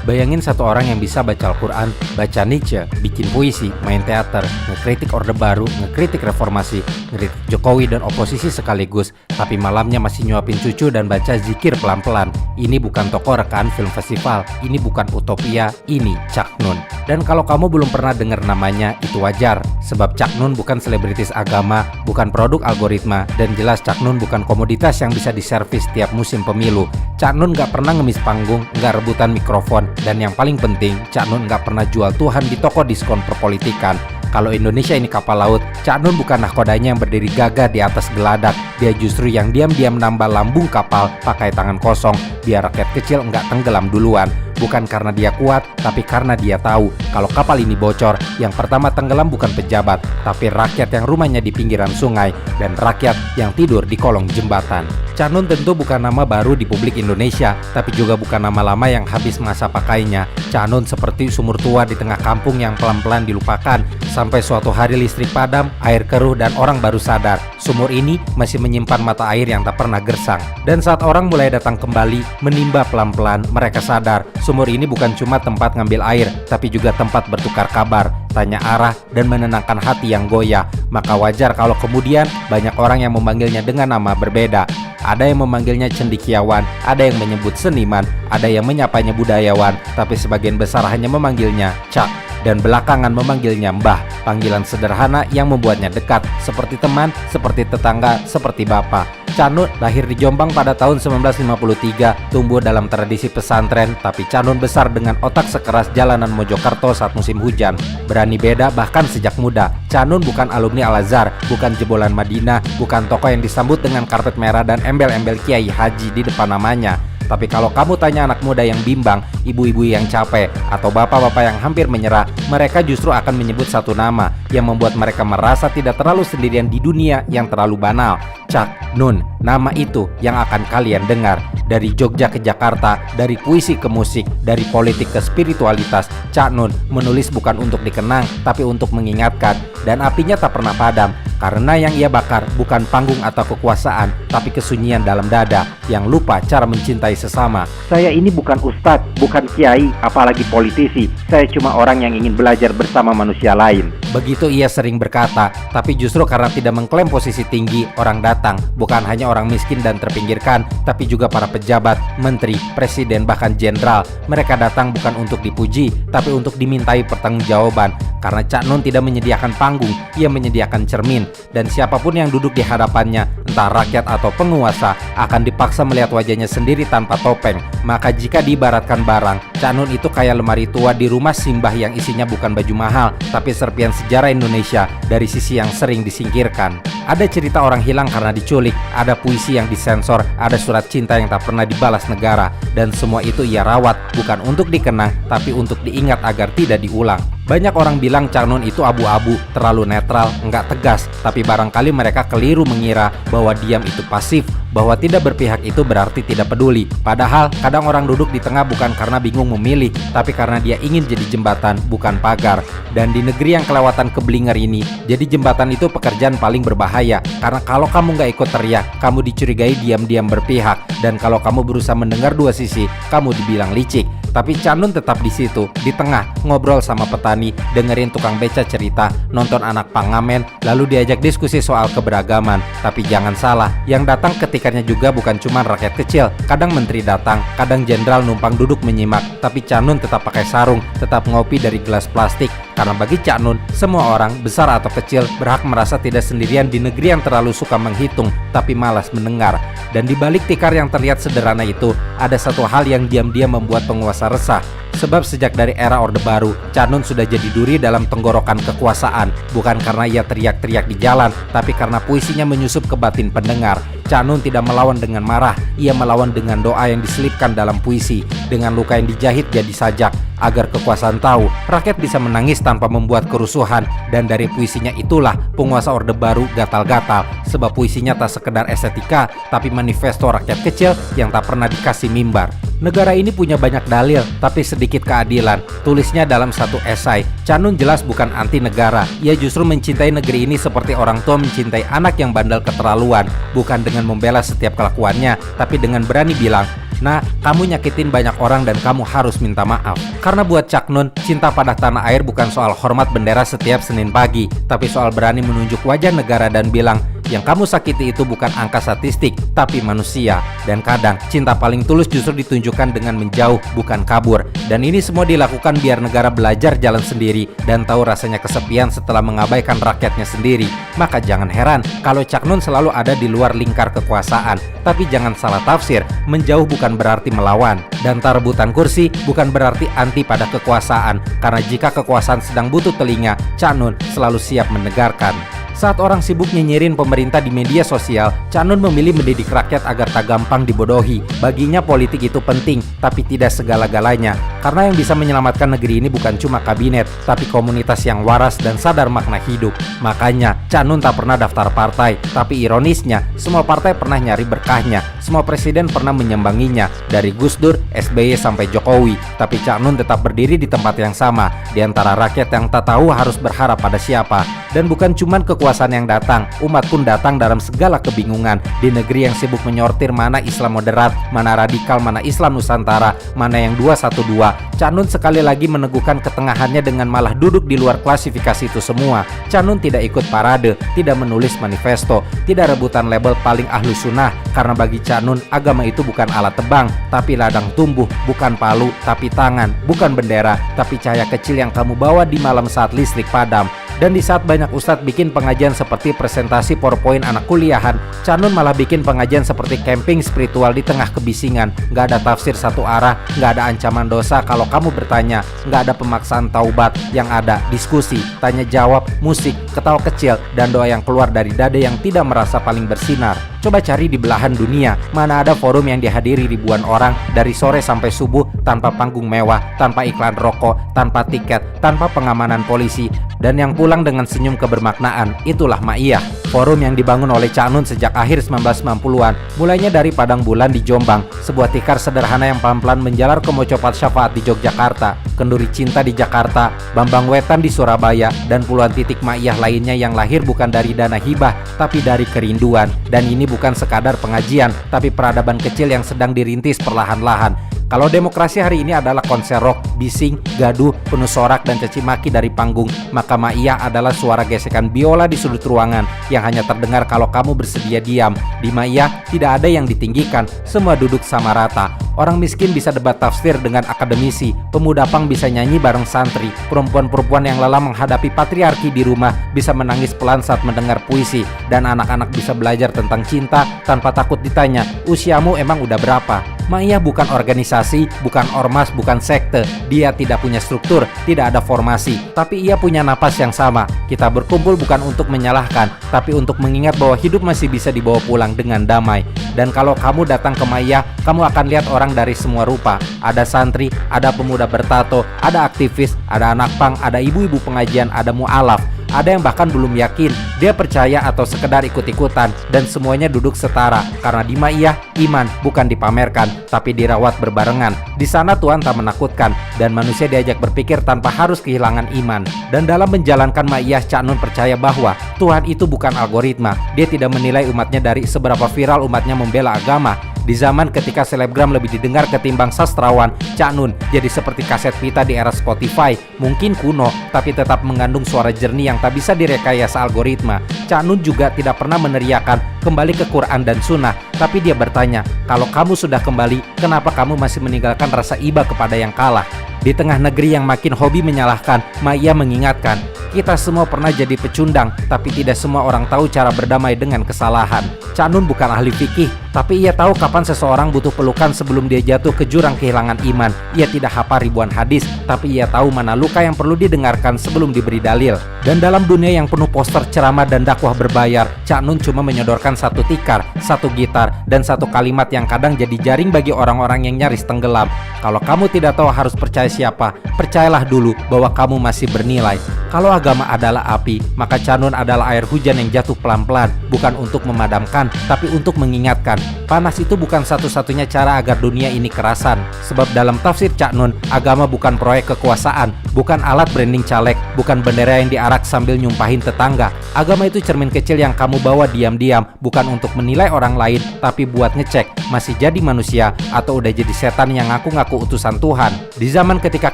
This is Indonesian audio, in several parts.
Bayangin satu orang yang bisa baca Al-Quran, baca Nietzsche, bikin puisi, main teater, ngekritik Orde Baru, ngekritik reformasi, ngekritik Jokowi dan oposisi sekaligus, tapi malamnya masih nyuapin cucu dan baca zikir pelan-pelan. Ini bukan tokoh rekaan film festival, ini bukan utopia, ini Cak Nun. Dan kalau kamu belum pernah dengar namanya, itu wajar, sebab Cak Nun bukan selebritis agama, bukan produk algoritma, dan jelas Cak Nun bukan komoditas yang bisa diservis tiap musim pemilu. Cak Nun gak pernah ngemis panggung, gak rebutan mikrofon, dan yang paling penting, Cak Nun gak pernah jual Tuhan di toko diskon perpolitikan. Kalau Indonesia ini kapal laut, Cak Nun bukan nahkodanya yang berdiri gagah di atas geladak. Dia justru yang diam-diam nambah lambung kapal pakai tangan kosong, biar rakyat kecil nggak tenggelam duluan. Bukan karena dia kuat, tapi karena dia tahu kalau kapal ini bocor, yang pertama tenggelam bukan pejabat, tapi rakyat yang rumahnya di pinggiran sungai, dan rakyat yang tidur di kolong jembatan. Cak Nun tentu bukan nama baru di publik Indonesia, tapi juga bukan nama lama yang habis masa pakainya. Cak Nun seperti sumur tua di tengah kampung yang pelan-pelan dilupakan, sampai suatu hari listrik padam, air keruh, dan orang baru sadar sumur ini masih menyimpan mata air yang tak pernah gersang. Dan saat orang mulai datang kembali, menimba pelan-pelan, mereka sadar sumur ini bukan cuma tempat ngambil air, tapi juga tempat bertukar kabar, tanya arah, dan menenangkan hati yang goyah. Maka wajar kalau kemudian banyak orang yang memanggilnya dengan nama berbeda. Ada yang memanggilnya cendekiawan, ada yang menyebut seniman, ada yang menyapanya budayawan, tapi sebagian besar hanya memanggilnya Cak, dan belakangan memanggilnya Mbah, panggilan sederhana yang membuatnya dekat, seperti teman, seperti tetangga, seperti bapak. Cak Nun lahir di Jombang pada tahun 1953, tumbuh dalam tradisi pesantren, tapi Cak Nun besar dengan otak sekeras jalanan Mojokerto saat musim hujan. Berani beda bahkan sejak muda. Cak Nun bukan alumni Al-Azhar, bukan jebolan Madinah, bukan tokoh yang disambut dengan karpet merah dan embel-embel kiai haji di depan namanya. Tapi kalau kamu tanya anak muda yang bimbang, ibu-ibu yang capek, atau bapak-bapak yang hampir menyerah, mereka justru akan menyebut satu nama yang membuat mereka merasa tidak terlalu sendirian di dunia yang terlalu banal. Cak Nun, nama itu yang akan kalian dengar. Dari Jogja ke Jakarta, dari puisi ke musik, dari politik ke spiritualitas, Cak Nun menulis bukan untuk dikenang, tapi untuk mengingatkan. Dan apinya tak pernah padam, karena yang ia bakar bukan panggung atau kekuasaan, tapi kesunyian dalam dada yang lupa cara mencintai sesama. Saya ini bukan ustadz, bukan kiai, apalagi politisi. Saya cuma orang yang ingin belajar bersama manusia lain. Begitu ia sering berkata, tapi justru karena tidak mengklaim posisi tinggi, orang datang, bukan hanya orang miskin dan terpinggirkan, tapi juga para pejabat, menteri, presiden, bahkan jenderal. Mereka datang bukan untuk dipuji, tapi untuk dimintai pertanggungjawaban. Karena Cak Nun tidak menyediakan panggung, ia menyediakan cermin. Dan siapapun yang duduk di hadapannya, entah rakyat atau penguasa, akan dipaksa melihat wajahnya sendiri tanpa topeng. Maka jika diibaratkan barang, Cak Nun itu kayak lemari tua di rumah simbah yang isinya bukan baju mahal, tapi serpian sejarah Indonesia dari sisi yang sering disingkirkan. Ada cerita orang hilang karena diculik, ada puisi yang disensor, ada surat cinta yang tak pernah dibalas negara. Dan semua itu ia rawat, bukan untuk dikenang, tapi untuk diingat agar tidak diulang. Banyak orang bilang Cak Nun itu abu-abu, terlalu netral, enggak tegas. Tapi barangkali mereka keliru mengira bahwa diam itu pasif, bahwa tidak berpihak itu berarti tidak peduli. Padahal kadang orang duduk di tengah bukan karena bingung memilih, tapi karena dia ingin jadi jembatan, bukan pagar. Dan di negeri yang kelewatan keblinger ini, jadi jembatan itu pekerjaan paling berbahaya. Karena kalau kamu nggak ikut teriak, kamu dicurigai diam-diam berpihak. Dan kalau kamu berusaha mendengar dua sisi, kamu dibilang licik. Tapi Cak Nun tetap di situ, di tengah, ngobrol sama petani, dengerin tukang beca cerita, nonton anak pangamen, lalu diajak diskusi soal keberagaman. Tapi jangan salah, yang datang ketikannya juga bukan cuma rakyat kecil. Kadang menteri datang, kadang jenderal numpang duduk menyimak. Tapi Cak Nun tetap pakai sarung, tetap ngopi dari gelas plastik. Karena bagi Cak Nun, semua orang, besar atau kecil, berhak merasa tidak sendirian di negeri yang terlalu suka menghitung, tapi malas mendengar. Dan di balik tikar yang terlihat sederhana itu, ada satu hal yang diam-diam membuat penguasa resah. Sebab sejak dari era Orde Baru, Cak Nun sudah jadi duri dalam tenggorokan kekuasaan. Bukan karena ia teriak-teriak di jalan, tapi karena puisinya menyusup ke batin pendengar. Cak Nun tidak melawan dengan marah, ia melawan dengan doa yang diselipkan dalam puisi, dengan luka yang dijahit jadi sajak, agar kekuasaan tahu rakyat bisa menangis tanpa membuat kerusuhan. Dan dari puisinya itulah penguasa Orde Baru gatal-gatal, sebab puisinya tak sekedar estetika, tapi manifesto rakyat kecil yang tak pernah dikasih mimbar. Negara ini punya banyak dalil, tapi sedikit keadilan. Tulisnya dalam satu esai. Cak Nun jelas bukan anti negara. Ia justru mencintai negeri ini seperti orang tua mencintai anak yang bandel keterlaluan. Bukan dengan membela setiap kelakuannya, tapi dengan berani bilang, Nah, kamu nyakitin banyak orang dan kamu harus minta maaf. Karena buat Cak Nun, cinta pada tanah air bukan soal hormat bendera setiap Senin pagi, tapi soal berani menunjuk wajah negara dan bilang, yang kamu sakiti itu bukan angka statistik, tapi manusia. Dan kadang, cinta paling tulus justru ditunjukkan dengan menjauh, bukan kabur. Dan ini semua dilakukan biar negara belajar jalan sendiri dan tahu rasanya kesepian setelah mengabaikan rakyatnya sendiri. Maka jangan heran kalau Cak Nun selalu ada di luar lingkar kekuasaan. Tapi jangan salah tafsir, menjauh bukan berarti melawan. Dan tak rebutan kursi bukan berarti anti pada kekuasaan. Karena jika kekuasaan sedang butuh telinga, Cak Nun selalu siap mendengarkan. Saat orang sibuk nyinyirin pemerintah di media sosial, Cak Nun memilih mendidik rakyat agar tak gampang dibodohi. Baginya politik itu penting, tapi tidak segala-galanya. Karena yang bisa menyelamatkan negeri ini bukan cuma kabinet, tapi komunitas yang waras dan sadar makna hidup. Makanya, Cak Nun tak pernah daftar partai. Tapi ironisnya, semua partai pernah nyari berkahnya. Semua presiden pernah menyambanginya, dari Gus Dur, SBY sampai Jokowi. Tapi Cak Nun tetap berdiri di tempat yang sama, di antara rakyat yang tak tahu harus berharap pada siapa. Dan bukan cuma kekuasaan yang datang, umat pun datang dalam segala kebingungan. Di negeri yang sibuk menyortir mana Islam moderat, mana radikal, mana Islam Nusantara, mana yang 212, Cak Nun sekali lagi meneguhkan ketengahannya dengan malah duduk di luar klasifikasi itu semua. Cak Nun tidak ikut parade, tidak menulis manifesto, tidak rebutan label paling ahlu sunnah. Karena bagi Cak Nun, agama itu bukan alat tebang, tapi ladang tumbuh, bukan palu, tapi tangan, bukan bendera, tapi cahaya kecil yang kamu bawa di malam saat listrik padam. Dan di saat banyak ustadz bikin pengajian seperti presentasi PowerPoint anak kuliahan, Cak Nun malah bikin pengajian seperti camping spiritual di tengah kebisingan. Nggak ada tafsir satu arah, nggak ada ancaman dosa kalau kamu bertanya, nggak ada pemaksaan taubat, yang ada diskusi, tanya jawab, musik, ketawa kecil, dan doa yang keluar dari dada yang tidak merasa paling bersinar. Coba cari di belahan dunia, mana ada forum yang dihadiri ribuan orang dari sore sampai subuh tanpa panggung mewah, tanpa iklan rokok, tanpa tiket, tanpa pengamanan polisi, dan yang pulang dengan senyum kebermaknaan. Itulah Ma'iyah, forum yang dibangun oleh Cak Nun sejak akhir 1990-an, mulainya dari Padang Bulan di Jombang, sebuah tikar sederhana yang pelan-pelan menjalar ke Mocopat Syafaat di Yogyakarta, Kenduri Cinta di Jakarta, Bambang Wetan di Surabaya, dan puluhan titik Ma'iyah lainnya yang lahir bukan dari dana hibah, tapi dari kerinduan. Dan ini bukan sekadar pengajian, tapi peradaban kecil yang sedang dirintis perlahan-lahan. Kalau demokrasi hari ini adalah konser rock, bising, gaduh, penuh sorak dan caci maki dari panggung, maka Ma'iyah adalah suara gesekan biola di sudut ruangan yang hanya terdengar kalau kamu bersedia diam. Di Ma'iyah tidak ada yang ditinggikan, semua duduk sama rata. Orang miskin bisa debat tafsir dengan akademisi, pemuda pang bisa nyanyi bareng santri, perempuan-perempuan yang lelah menghadapi patriarki di rumah bisa menangis pelan saat mendengar puisi, dan anak-anak bisa belajar tentang cinta tanpa takut ditanya, usiamu emang udah berapa? Ma'iyah bukan organisasi, bukan ormas, bukan sekte. Dia tidak punya struktur, tidak ada formasi, tapi ia punya napas yang sama. Kita berkumpul bukan untuk menyalahkan, tapi untuk mengingat bahwa hidup masih bisa dibawa pulang dengan damai. Dan kalau kamu datang ke Ma'iyah, kamu akan lihat orang dari semua rupa. Ada santri, ada pemuda bertato, ada aktivis, ada anak pang, ada ibu-ibu pengajian, ada mu'alaf. Ada yang bahkan belum yakin, dia percaya atau sekedar ikut-ikutan, dan semuanya duduk setara. Karena di Ma'iyah, iman bukan dipamerkan, tapi dirawat berbarengan. Di sana Tuhan tak menakutkan, dan manusia diajak berpikir tanpa harus kehilangan iman. Dan dalam menjalankan Ma'iyah, Cak Nun percaya bahwa Tuhan itu bukan algoritma. Dia tidak menilai umatnya dari seberapa viral umatnya membela agama. Di zaman ketika selebgram lebih didengar ketimbang sastrawan, Cak Nun jadi seperti kaset pita di era Spotify. Mungkin kuno, tapi tetap mengandung suara jernih yang tak bisa direkayasa algoritma. Cak Nun juga tidak pernah meneriakan kembali ke Quran dan Sunnah, tapi dia bertanya, kalau kamu sudah kembali, kenapa kamu masih meninggalkan rasa iba kepada yang kalah? Di tengah negeri yang makin hobi menyalahkan, Ma'iyah mengingatkan, kita semua pernah jadi pecundang, tapi tidak semua orang tahu cara berdamai dengan kesalahan. Cak Nun bukan ahli fikih, tapi ia tahu kapan seseorang butuh pelukan sebelum dia jatuh ke jurang kehilangan iman. Ia tidak hafal ribuan hadis, tapi ia tahu mana luka yang perlu didengarkan sebelum diberi dalil. Dan dalam dunia yang penuh poster ceramah dan dakwah berbayar, Cak Nun cuma menyodorkan satu tikar, satu gitar, dan satu kalimat yang kadang jadi jaring bagi orang-orang yang nyaris tenggelam. Kalau kamu tidak tahu harus percaya siapa, percayalah dulu bahwa kamu masih bernilai. Kalau agama adalah api, maka Cak Nun adalah air hujan yang jatuh pelan-pelan, bukan untuk memadamkan, tapi untuk mengingatkan. Panas itu bukan satu-satunya cara agar dunia ini kerasan. Sebab dalam tafsir Cak Nun, agama bukan proyek kekuasaan, bukan alat branding caleg, bukan bendera yang diarak sambil nyumpahin tetangga. Agama itu cermin kecil yang kamu bawa diam-diam, bukan untuk menilai orang lain, tapi buat ngecek masih jadi manusia atau udah jadi setan yang ngaku-ngaku utusan Tuhan. Di zaman ketika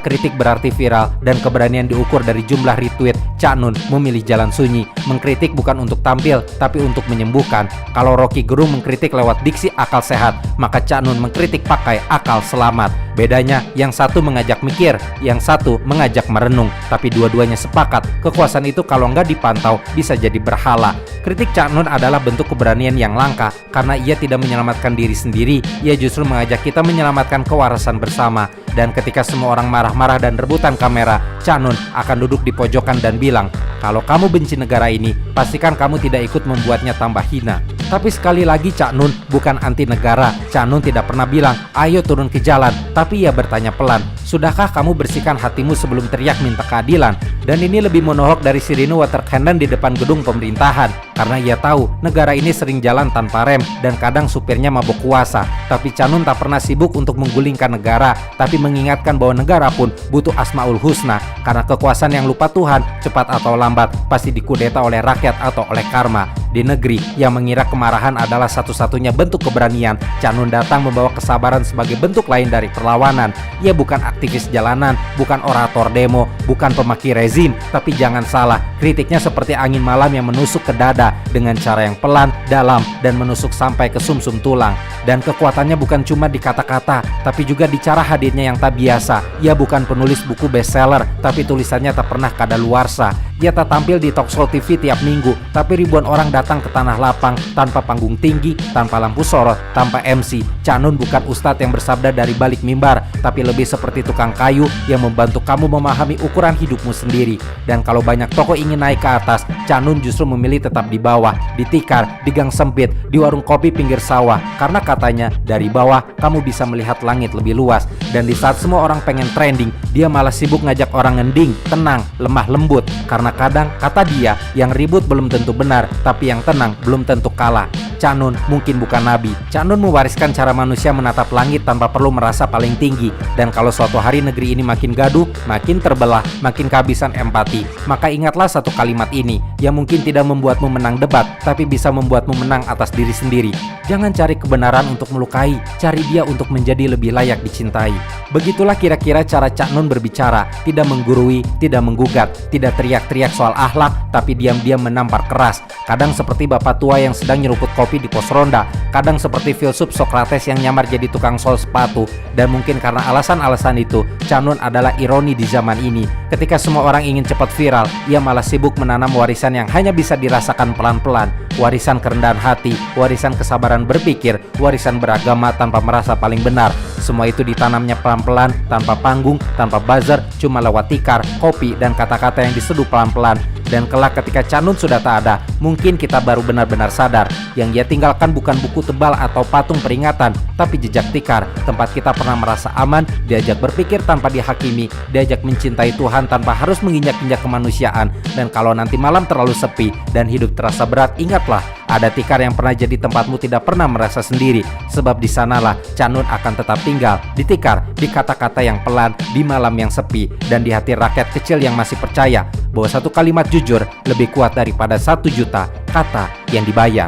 kritik berarti viral dan keberanian diukur dari jumlah retweet, Cak Nun memilih jalan sunyi, mengkritik bukan untuk tampil, tapi untuk menyembuhkan. Kalau Rocky Gerung mengkritik lewat diksi akal sehat, maka Cak Nun mengkritik pakai akal selamat. Bedanya, yang satu mengajak mikir, yang satu mengajak merenung, tapi dua-duanya sepakat kekuasaan itu kalau nggak dipantau bisa jadi berhala. Kritik Cak Nun adalah bentuk keberanian yang langka karena ia tidak menyelamatkan diri sendiri, ia justru mengajak kita menyelamatkan kewarasan bersama. Dan ketika semua orang marah-marah dan rebutan kamera, Cak Nun akan duduk di pojokan dan bilang, kalau kamu benci negara ini, pastikan kamu tidak ikut membuatnya tambah hina. Tapi sekali lagi Cak Nun bukan anti negara. Cak Nun tidak pernah bilang, ayo turun ke jalan, tapi ia bertanya pelan, sudahkah kamu bersihkan hatimu sebelum teriak minta keadilan? Dan ini lebih monolog dari sirine water cannon di depan gedung pemerintahan, karena ia tahu negara ini sering jalan tanpa rem dan kadang supirnya mabuk kuasa. Tapi Cak Nun tak pernah sibuk untuk menggulingkan negara, tapi mengingatkan bahwa negara pun butuh Asmaul Husna, karena kekuasaan yang lupa Tuhan cepat atau lambat pasti dikudeta oleh rakyat atau oleh karma. Di negeri yang mengira kemarahan adalah satu-satunya bentuk keberanian, Cak Nun datang membawa kesabaran sebagai bentuk lain dari perlawanan. Ia bukan aktivis jalanan, bukan orator demo, bukan pemaki rezim, tapi jangan salah, kritiknya seperti angin malam yang menusuk ke dada dengan cara yang pelan, dalam, dan menusuk sampai ke sumsum tulang. Dan kekuatannya bukan cuma di kata-kata, tapi juga di cara hadirnya yang tak biasa. Ia bukan penulis buku bestseller, tapi tulisannya tak pernah kadaluarsa. Ia tak tampil di talkshow TV tiap minggu, tapi ribuan orang datang ke tanah lapang tanpa panggung tinggi, tanpa lampu sorot, tanpa MC. Cak Nun bukan ustadz yang bersabda dari balik mimbar, tapi lebih seperti tukang kayu yang membantu kamu memahami ukuran hidupmu sendiri. Dan kalau banyak tokoh ingin naik ke atas, Cak Nun justru memilih tetap di bawah, di tikar, di gang sempit, di warung kopi pinggir sawah. Karena katanya, dari bawah kamu bisa melihat langit lebih luas. Dan di saat semua orang pengen trending, dia malah sibuk ngajak orang ngending, tenang, lemah lembut. Karena kadang, kata dia, yang ribut belum tentu benar, tapi yang tenang belum tentu kalah. Cak Nun mungkin bukan nabi. Cak Nun mewariskan cara manusia menatap langit tanpa perlu merasa paling tinggi. Dan kalau suatu hari negeri ini makin gaduh, makin terbelah, makin kehabisan empati, maka ingatlah satu kalimat ini yang mungkin tidak membuatmu menang debat, tapi bisa membuatmu menang atas diri sendiri. Jangan cari kebenaran untuk melukai, cari dia untuk menjadi lebih layak dicintai. Begitulah kira-kira cara Cak Nun berbicara, tidak menggurui, tidak menggugat, tidak teriak-teriak soal akhlak, tapi diam-diam menampar keras. Kadang seperti bapak tua yang sedang nyeruput kopi di pos ronda, kadang seperti filsuf Sokrates yang nyamar jadi tukang sol sepatu. Dan mungkin karena alasan-alasan itu, Cak Nun adalah ironi di zaman ini. Ketika semua orang ingin cepat viral, ia malah sibuk menanam warisan yang hanya bisa dirasakan pelan-pelan. Warisan kerendahan hati, warisan kesabaran berpikir, warisan beragama tanpa merasa paling benar. Semua itu ditanamnya pelan-pelan, tanpa panggung, tanpa buzzer, cuma lewat tikar, kopi, dan kata-kata yang diseduh pelan-pelan. Dan kelak ketika Cak Nun sudah tak ada, mungkin kita baru benar-benar sadar. Yang ia tinggalkan bukan buku tebal atau patung peringatan, tapi jejak tikar, tempat kita pernah merasa aman, diajak berpikir tanpa dihakimi, diajak mencintai Tuhan tanpa harus menginjak-injak kemanusiaan. Dan kalau nanti malam terlalu sepi dan hidup terasa berat, ingatlah, ada tikar yang pernah jadi tempatmu tidak pernah merasa sendiri. Sebab di sanalah Cak Nun akan tetap tinggal, di tikar, di kata-kata yang pelan, di malam yang sepi, dan di hati rakyat kecil yang masih percaya bahwa satu kalimat jujur lebih kuat daripada 1 juta kata yang dibayar.